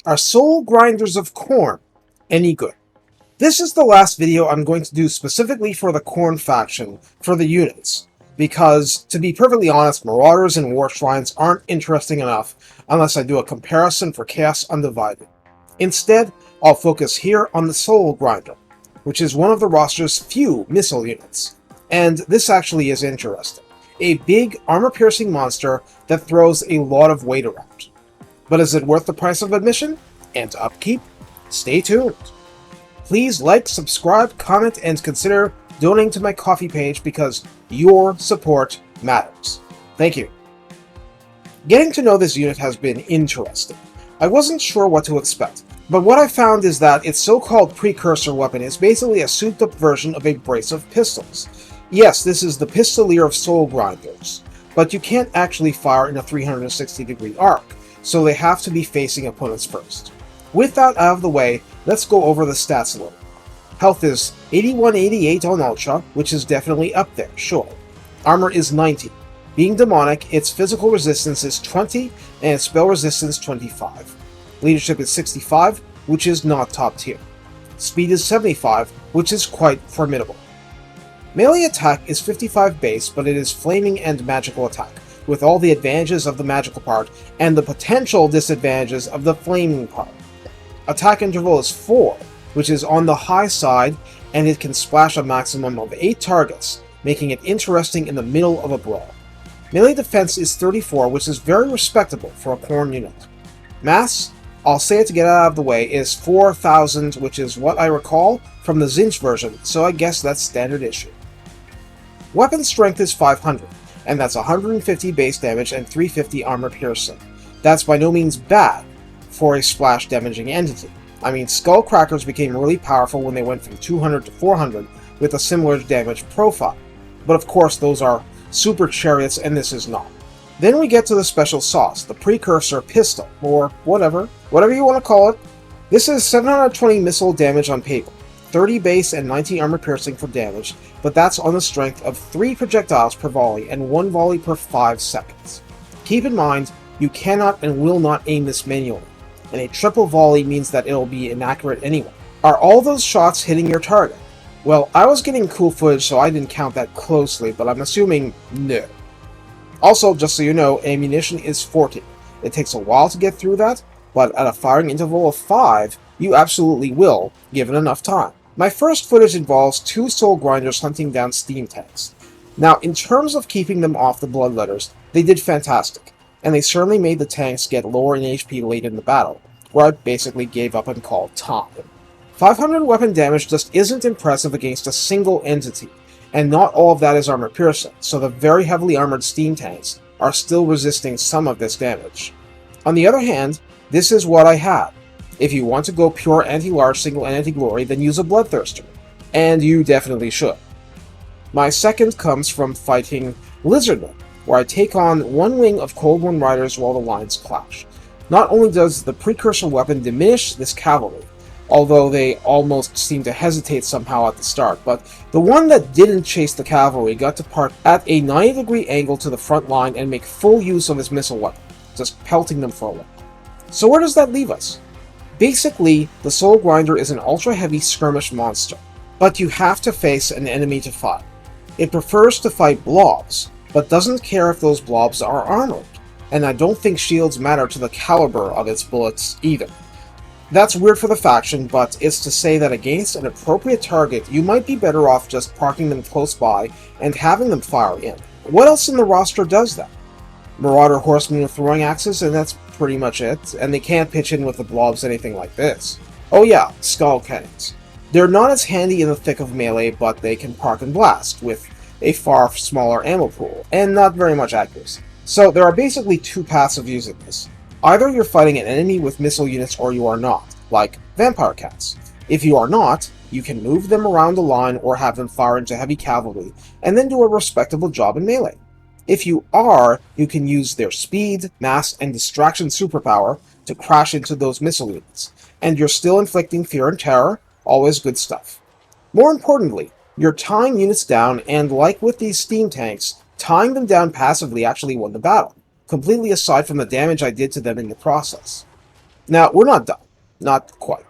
Are Soul Grinders of Khorne any good? This is the last video I'm going to do specifically for the Khorne faction, for the units, because, to be perfectly honest, Marauders and War Shrines aren't interesting enough unless I do a comparison for Chaos Undivided. Instead, I'll focus here on the Soul Grinder, which is one of the roster's few missile units. And this actually is interesting. A big, armor-piercing monster that throws a lot of weight around. But is it worth the price of admission and upkeep? Stay tuned. Please like, subscribe, comment, and consider donating to my Ko-fi page because your support matters. Thank you. Getting to know this unit has been interesting. I wasn't sure what to expect, but what I found is that its so-called precursor weapon is basically a souped-up version of a brace of pistols. Yes, this is the Pistolier of Soul Grinders, but you can't actually fire in a 360-degree arc, so they have to be facing opponents first. With that out of the way, let's go over the stats a little. Health is 81-88 on Ultra, which is definitely up there, sure. Armor is 90. Being demonic, its physical resistance is 20, and its spell resistance 25. Leadership is 65, which is not top tier. Speed is 75, which is quite formidable. Melee attack is 55 base, but it is flaming and magical attack, with all the advantages of the magical part and the potential disadvantages of the flaming part. Attack interval is 4, which is on the high side, and it can splash a maximum of 8 targets, making it interesting in the middle of a brawl. Melee defense is 34, which is very respectable for a Khorne unit. Mass, I'll say it to get out of the way, is 4,000, which is what I recall from the Zinch version, so I guess that's standard issue. Weapon strength is 500, and that's 150 base damage and 350 armor piercing. That's by no means bad for a splash damaging entity. I mean, Skullcrackers became really powerful when they went from 200 to 400 with a similar damage profile. But of course those are super chariots and this is not. Then we get to the special sauce, the precursor pistol, or whatever you want to call it. This is 720 missile damage on paper, 30 base and 90 armor piercing for damage, but that's on the strength of 3 projectiles per volley and 1 volley per 5 seconds. Keep in mind, you cannot and will not aim this manually, and a triple volley means that it'll be inaccurate anyway. Are all those shots hitting your target? Well, I was getting cool footage so I didn't count that closely, but I'm assuming no. Also, just so you know, ammunition is 40. It takes a while to get through that, but at a firing interval of 5, you absolutely will, given enough time. My first footage involves 2 Soul Grinders hunting down steam tanks. Now, in terms of keeping them off the bloodletters, they did fantastic, and they certainly made the tanks get lower in HP late in the battle, where I basically gave up and called time. 500 weapon damage just isn't impressive against a single entity, and not all of that is armor piercing, so the very heavily armored steam tanks are still resisting some of this damage. On the other hand, this is what I had. If you want to go pure anti-large single entity glory, then use a Bloodthirster, and you definitely should. My second comes from fighting Lizardmen, where I take on one wing of Cold One Riders while the lines clash. Not only does the precursor weapon diminish this cavalry, although they almost seem to hesitate somehow at the start, but the one that didn't chase the cavalry got to park at a 90-degree angle to the front line and make full use of his missile weapon, just pelting them for a while. So where does that leave us? Basically, the Soul Grinder is an ultra-heavy skirmish monster, but you have to face an enemy to fight. It prefers to fight blobs, but doesn't care if those blobs are armored, and I don't think shields matter to the caliber of its bullets either. That's weird for the faction, but it's to say that against an appropriate target, you might be better off just parking them close by and having them fire in. What else in the roster does that? Marauder horsemen with throwing axes, and that's pretty much it, and they can't pitch in with the blobs anything like this. Oh yeah, skull cannons. They're not as handy in the thick of melee, but they can park and blast, with a far smaller ammo pool, and not very much accuracy. So there are basically 2 paths of using this. Either you're fighting an enemy with missile units or you are not, like Vampire Cats. If you are not, you can move them around the line or have them fire into heavy cavalry, and then do a respectable job in melee. If you are, you can use their speed, mass, and distraction superpower to crash into those missile units, and you're still inflicting fear and terror, always good stuff. More importantly, you're tying units down, and like with these steam tanks, tying them down passively actually won the battle, completely aside from the damage I did to them in the process. Now, we're not done. Not quite.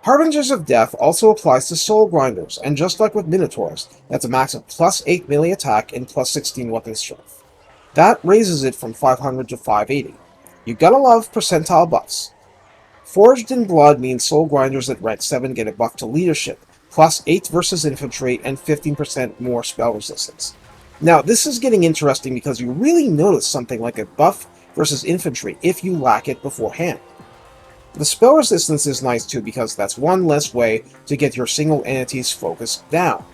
Harbingers of Death also applies to Soul Grinders, and just like with Minotaurs, that's a max of plus 8 melee attack and plus 16 weapon strength. That raises it from 500 to 580. You gotta love percentile buffs. Forged in Blood means Soul Grinders at rank 7 get a buff to leadership, plus 8 versus infantry and 15% more spell resistance. Now, this is getting interesting because you really notice something like a buff versus infantry if you lack it beforehand. The spell resistance is nice too because that's one less way to get your single entity's focus down.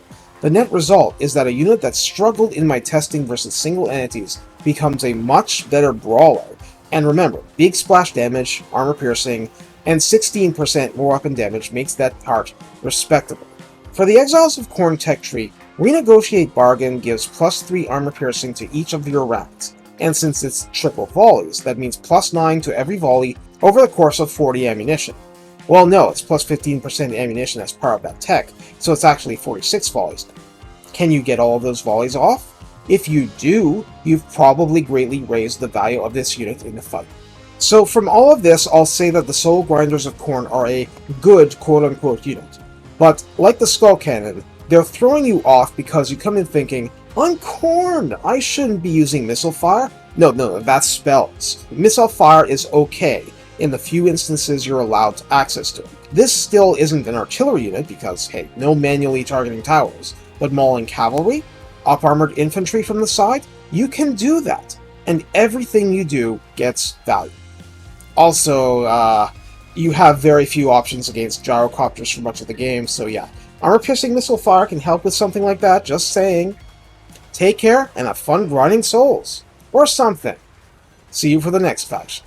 The net result is that a unit that struggled in my testing versus single entities becomes a much better brawler. And remember, big splash damage, armor piercing, and 16% more weapon damage makes that part respectable. For the Exiles of Khorne tech tree, Renegotiate Bargain gives plus 3 armor piercing to each of your rounds. And since it's triple volleys, that means plus 9 to every volley over the course of 40 ammunition. Well, no, it's plus 15% ammunition as part of that tech, so it's actually 46 volleys now. Can you get all of those volleys off? If you do, you've probably greatly raised the value of this unit in the fight. So from all of this, I'll say that the Soul Grinders of Khorne are a good quote-unquote unit. But, like the Skull Cannon, they're throwing you off because you come in thinking, I'm Khorne, I shouldn't be using missile fire. No, that's spells. Missile fire is okay in the few instances you're allowed access to it. This still isn't an artillery unit because, hey, no manually targeting towers, but mauling cavalry, up-armored infantry from the side, you can do that, and everything you do gets value. Also, you have very few options against gyrocopters for much of the game, so yeah, armor-piercing missile fire can help with something like that, just saying. Take care, and have fun grinding souls. Or something. See you for the next faction.